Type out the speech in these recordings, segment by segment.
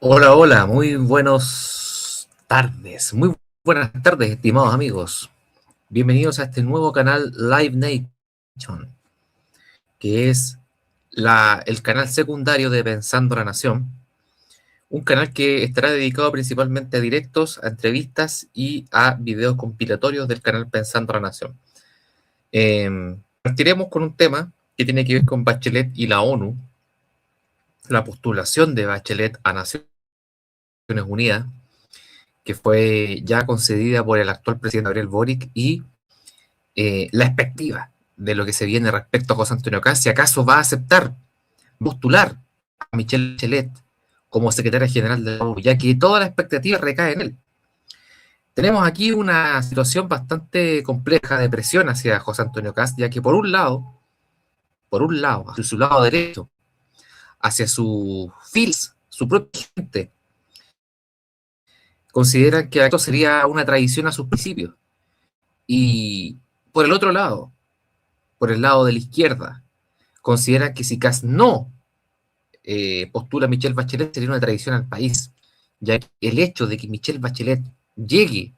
Hola, hola, muy buenas tardes, estimados amigos. Bienvenidos a este nuevo canal Live Nation, que es el canal secundario de Pensando la Nación, un canal que estará dedicado principalmente a directos, a entrevistas y a videos compilatorios del canal Pensando la Nación. Partiremos con un tema que tiene que ver con Bachelet y la ONU, la postulación de Bachelet a Naciones Unidas, que fue ya concedida por el actual presidente Gabriel Boric, y la expectativa de lo que se viene respecto a José Antonio Kast, si acaso va a aceptar postular a Michelle Bachelet como secretaria general de la ONU, ya que toda la expectativa recae en él. Tenemos aquí una situación bastante compleja de presión hacia José Antonio Kast, ya que por un lado, hacia su lado derecho, hacia sus fils, su propia gente, consideran que esto sería una traición a sus principios. Y por el otro lado, por el lado de la izquierda, consideran que si Kast no postula a Michelle Bachelet sería una traición al país, ya que el hecho de que Michelle Bachelet llegue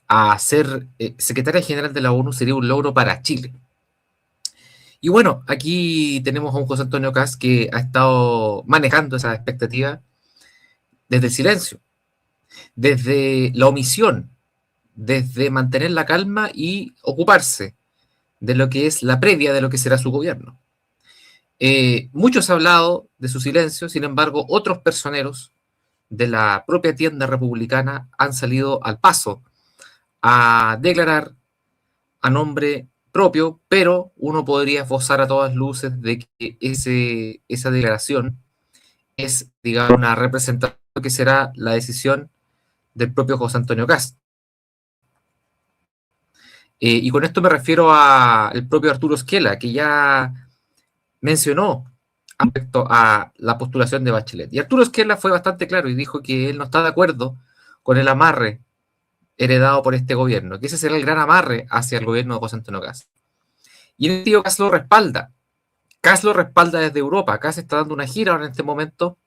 a ser secretaria general de la ONU sería un logro para Chile. Y bueno, aquí tenemos a un José Antonio Kast que ha estado manejando esa expectativa desde el silencio, desde la omisión, desde mantener la calma y ocuparse de lo que es la previa de lo que será su gobierno. Muchos han hablado de su silencio, sin embargo, otros personeros de la propia tienda republicana han salido al paso a declarar a nombre propio, pero uno podría esbozar a todas luces de que esa declaración es, digamos, una representación que será la decisión del propio José Antonio Kast. Y con esto me refiero al propio Arturo Esquela, que ya mencionó respecto a la postulación de Bachelet. Y Arturo Esquerla fue bastante claro y dijo que él no está de acuerdo con el amarre heredado por este gobierno, que ese será el gran amarre hacia el gobierno de José Antonio Kast. Y en el tío Kast lo respalda. Kast lo respalda desde Europa. Kast está dando una gira ahora en este momento,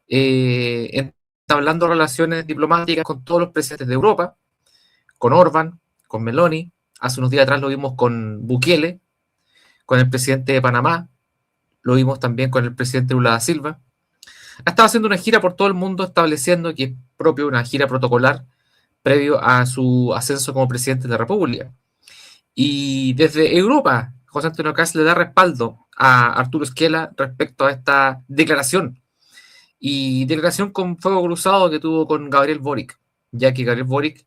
entablando relaciones diplomáticas con todos los presidentes de Europa, con Orban, con Meloni. Hace unos días atrás lo vimos con Bukele, con el presidente de Panamá, lo vimos también con el presidente Lula da Silva. Ha estado haciendo una gira por todo el mundo, estableciendo que es propio una gira protocolar previo a su ascenso como presidente de la República. Y desde Europa, José Antonio Kast le da respaldo a Arturo Esquela respecto a esta declaración. Y declaración con fuego cruzado que tuvo con Gabriel Boric, ya que Gabriel Boric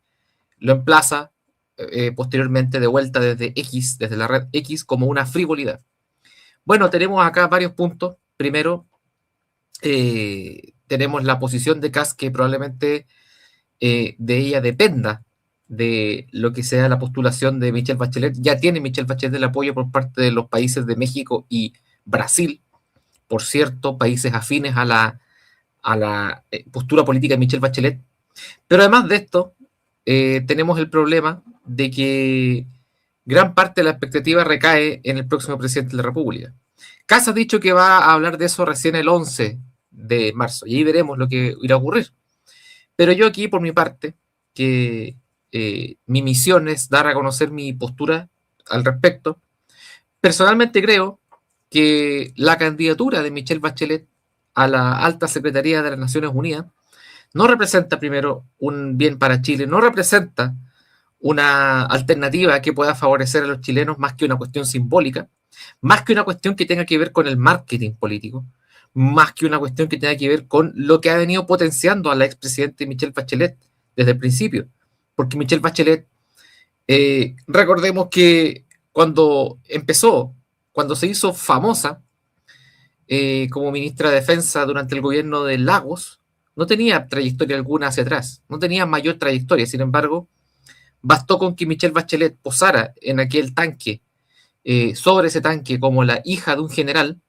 lo emplaza posteriormente de vuelta desde X, desde la red X, como una frivolidad. Bueno, tenemos acá varios puntos. Primero, tenemos la posición de Kast, que probablemente de ella dependa de lo que sea la postulación de Michelle Bachelet. Ya tiene Michelle Bachelet el apoyo por parte de los países de México y Brasil, por cierto, países afines a la postura política de Michelle Bachelet. Pero además de esto, tenemos el problema de que gran parte de la expectativa recae en el próximo presidente de la República. Kast ha dicho que va a hablar de eso recién el 11 de marzo, y ahí veremos lo que irá a ocurrir. Pero yo aquí, por mi parte, que mi misión es dar a conocer mi postura al respecto, personalmente creo que la candidatura de Michelle Bachelet a la alta secretaría de las Naciones Unidas no representa, primero, un bien para Chile, no representa una alternativa que pueda favorecer a los chilenos, más que una cuestión simbólica, más que una cuestión que tenga que ver con el marketing político, más que una cuestión que tenga que ver con lo que ha venido potenciando a la expresidente Michelle Bachelet desde el principio. Porque Michelle Bachelet, recordemos que cuando empezó, cuando se hizo famosa como ministra de Defensa durante el gobierno de Lagos, no tenía trayectoria alguna hacia atrás, no tenía mayor trayectoria. Sin embargo, bastó con que Michelle Bachelet posara en aquel tanque, sobre ese tanque, como la hija de un general,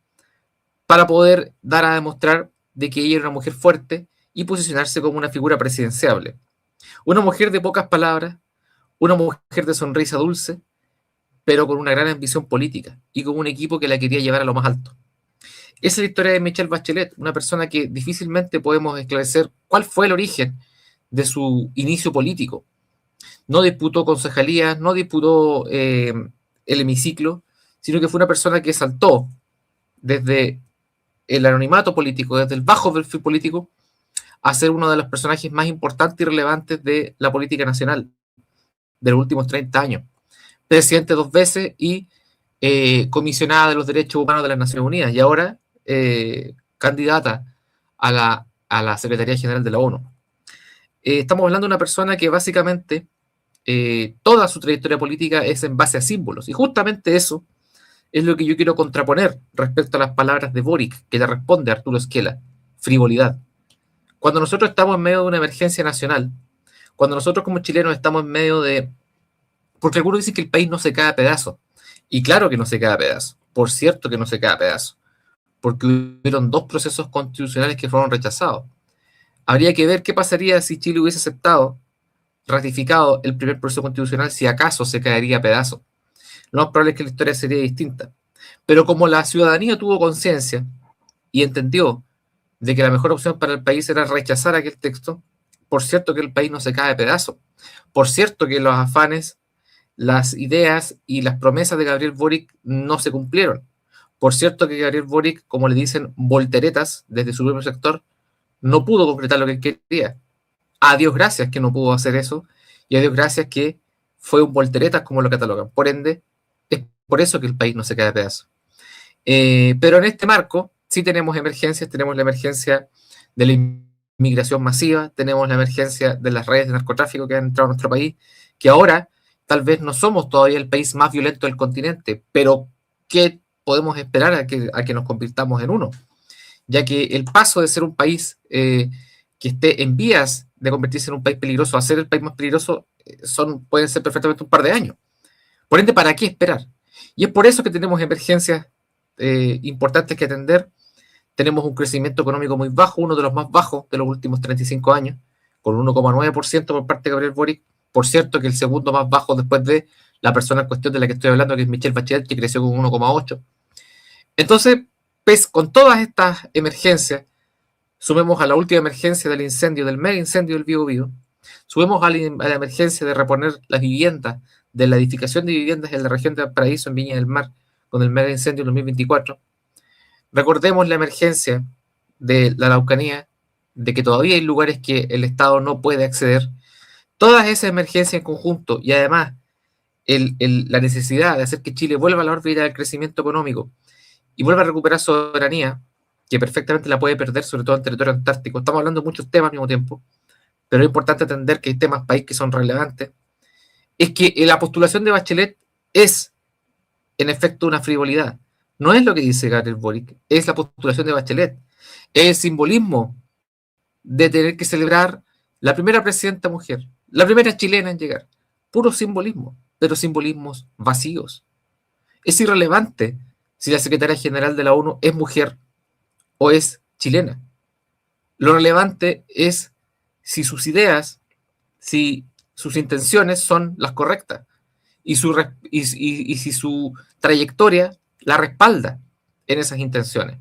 para poder dar a demostrar de que ella era una mujer fuerte y posicionarse como una figura presidenciable. Una mujer de pocas palabras, una mujer de sonrisa dulce, pero con una gran ambición política y con un equipo que la quería llevar a lo más alto. Esa es la historia de Michelle Bachelet, una persona que difícilmente podemos esclarecer cuál fue el origen de su inicio político. No disputó concejalías, no disputó el hemiciclo, sino que fue una persona que saltó desde el anonimato político, desde el bajo perfil político, a ser uno de los personajes más importantes y relevantes de la política nacional de los últimos 30 años. Presidente 2 veces y comisionada de los derechos humanos de las Naciones Unidas, y ahora candidata a la Secretaría General de la ONU. Estamos hablando de una persona que básicamente toda su trayectoria política es en base a símbolos, y justamente eso es lo que yo quiero contraponer respecto a las palabras de Boric, que le responde a Arturo Esquela: frivolidad. Cuando nosotros estamos en medio de una emergencia nacional, cuando nosotros como chilenos estamos en medio de... Porque algunos dicen que el país no se cae a pedazos, y claro que no se cae a pedazos, por cierto que no se cae a pedazos, porque hubieron 2 procesos constitucionales que fueron rechazados. Habría que ver qué pasaría si Chile hubiese aceptado, ratificado el primer proceso constitucional, si acaso se caería a pedazos. Lo más probable es que la historia sería distinta. Pero como la ciudadanía tuvo conciencia y entendió de que la mejor opción para el país era rechazar aquel texto, por cierto que el país no se cae a pedazos. Por cierto que los afanes, las ideas y las promesas de Gabriel Boric no se cumplieron. Por cierto que Gabriel Boric, como le dicen volteretas desde su propio sector, no pudo concretar lo que quería. A Dios gracias que no pudo hacer eso, y a Dios gracias que fue un volteretas como lo catalogan. Por ende, es por eso que el país no se cae a pedazos. Pero en este marco sí tenemos emergencias, tenemos la emergencia de la inmigración masiva, tenemos la emergencia de las redes de narcotráfico que han entrado a nuestro país, que ahora tal vez no somos todavía el país más violento del continente, pero ¿qué podemos esperar a que nos convirtamos en uno? Ya que el paso de ser un país que esté en vías de convertirse en un país peligroso a ser el país más peligroso pueden ser perfectamente un par de años. Por ende, ¿para qué esperar? Y es por eso que tenemos emergencias importantes que atender. Tenemos un crecimiento económico muy bajo, uno de los más bajos de los últimos 35 años, con un 1,9% por parte de Gabriel Boric. Por cierto, que el segundo más bajo después de la persona en cuestión de la que estoy hablando, que es Michelle Bachelet, que creció con 1,8%. Entonces, pues, con todas estas emergencias, sumemos a la última emergencia del incendio, del mega incendio del Biobío, sumemos a la emergencia de reponer las viviendas, de la edificación de viviendas en la región de Valparaíso, en Viña del Mar, con el mega incendio en 2024. Recordemos la emergencia de la Araucanía, de que todavía hay lugares que el Estado no puede acceder. Todas esas emergencias en conjunto, y además la necesidad de hacer que Chile vuelva a la órbita del crecimiento económico y vuelva a recuperar soberanía, que perfectamente la puede perder, sobre todo en territorio antártico. Estamos hablando de muchos temas al mismo tiempo, pero es importante entender que hay temas país que son relevantes. Es que la postulación de Bachelet es, en efecto, una frivolidad. No es lo que dice Gabriel Boric, es la postulación de Bachelet. Es el simbolismo de tener que celebrar la primera presidenta mujer, la primera chilena en llegar. Puro simbolismo, pero simbolismos vacíos. Es irrelevante si la secretaria general de la ONU es mujer o es chilena. Lo relevante es si sus ideas, si sus intenciones son las correctas y si su trayectoria la respalda en esas intenciones.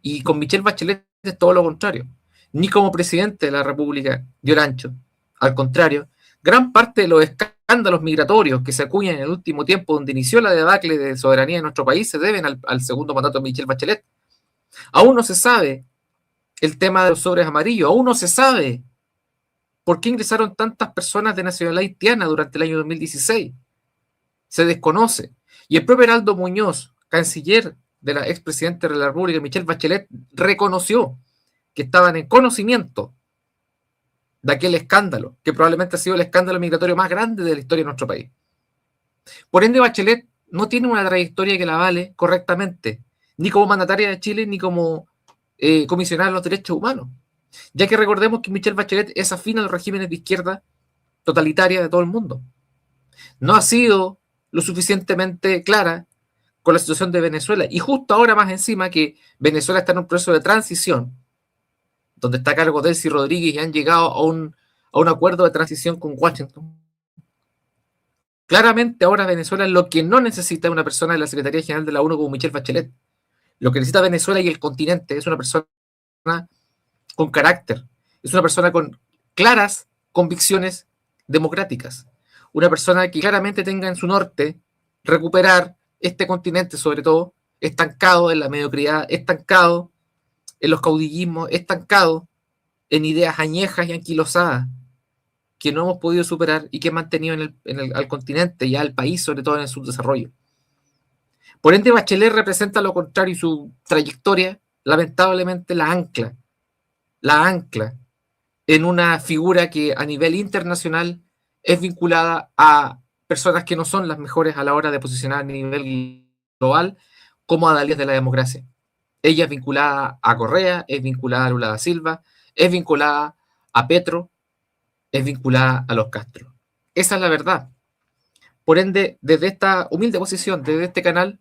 Y con Michelle Bachelet es todo lo contrario. Ni como presidente de la República dio el ancho. Al contrario, gran parte de los escándalos migratorios que se acuñan en el último tiempo, donde inició la debacle de soberanía en nuestro país, se deben al segundo mandato de Michelle Bachelet. Aún no se sabe el tema de los sobres amarillos, aún no se sabe por qué ingresaron tantas personas de nacionalidad haitiana durante el año 2016. Se desconoce. Y el propio Heraldo Muñoz, canciller de la expresidenta de la República, Michelle Bachelet, reconoció que estaban en conocimiento de aquel escándalo, que probablemente ha sido el escándalo migratorio más grande de la historia de nuestro país. Por ende, Bachelet no tiene una trayectoria que la vale correctamente, ni como mandataria de Chile, ni como comisionada de los derechos humanos. Ya que recordemos que Michelle Bachelet es afín a los regímenes de izquierda totalitaria de todo el mundo. No ha sido lo suficientemente clara con la situación de Venezuela. Y justo ahora más encima que Venezuela está en un proceso de transición, donde está a cargo Delcy Rodríguez y han llegado a un acuerdo de transición con Washington. Claramente ahora Venezuela lo que no necesita es una persona de la Secretaría General de la ONU como Michelle Bachelet. Lo que necesita Venezuela y el continente es una persona con carácter, es una persona con claras convicciones democráticas, una persona que claramente tenga en su norte recuperar este continente, sobre todo, estancado en la mediocridad, estancado en los caudillismos, estancado en ideas añejas y anquilosadas que no hemos podido superar y que han mantenido al continente y al país, sobre todo en el subdesarrollo. Por ende, Bachelet representa lo contrario y su trayectoria, lamentablemente, la ancla en una figura que a nivel internacional es vinculada a personas que no son las mejores a la hora de posicionar a nivel global como adalides de la democracia. Ella es vinculada a Correa, es vinculada a Lula da Silva, es vinculada a Petro, es vinculada a los Castro. Esa es la verdad. Por ende, desde esta humilde posición, desde este canal,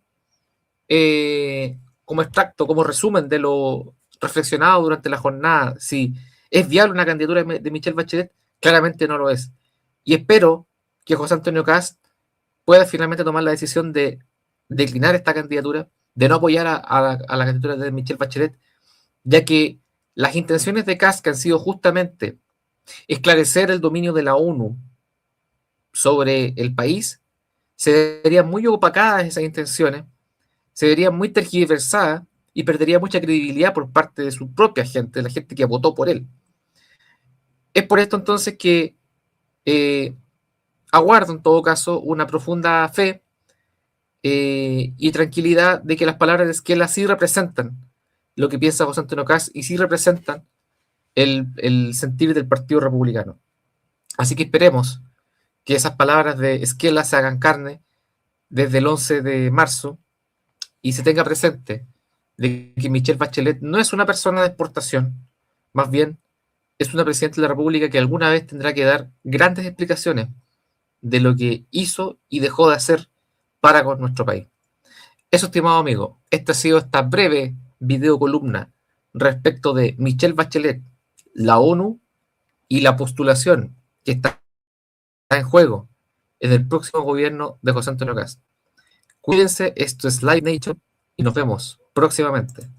como extracto, como resumen de lo reflexionado durante la jornada, si es viable una candidatura de Michelle Bachelet, claramente no lo es. Y espero que José Antonio Cast pueda finalmente tomar la decisión de declinar esta candidatura, de no apoyar a la candidatura de Michelle Bachelet, ya que las intenciones de Cast, que han sido justamente esclarecer el dominio de la ONU sobre el país, se verían muy opacadas esas intenciones, se verían muy tergiversadas y perdería mucha credibilidad por parte de su propia gente, la gente que votó por él. Es por esto entonces que eh, aguardo en todo caso una profunda fe y tranquilidad de que las palabras de Esquela sí representan lo que piensa José Antonio Caz y sí representan el sentir del Partido Republicano. Así que esperemos que esas palabras de Esquela se hagan carne desde el 11 de marzo y se tenga presente de que Michelle Bachelet no es una persona de exportación, más bien es una presidenta de la República que alguna vez tendrá que dar grandes explicaciones de lo que hizo y dejó de hacer para con nuestro país. Eso, estimado amigo, esta ha sido esta breve videocolumna respecto de Michelle Bachelet, la ONU y la postulación que está en juego en el próximo gobierno de José Antonio Cast. Cuídense, esto es Live Nation y nos vemos próximamente.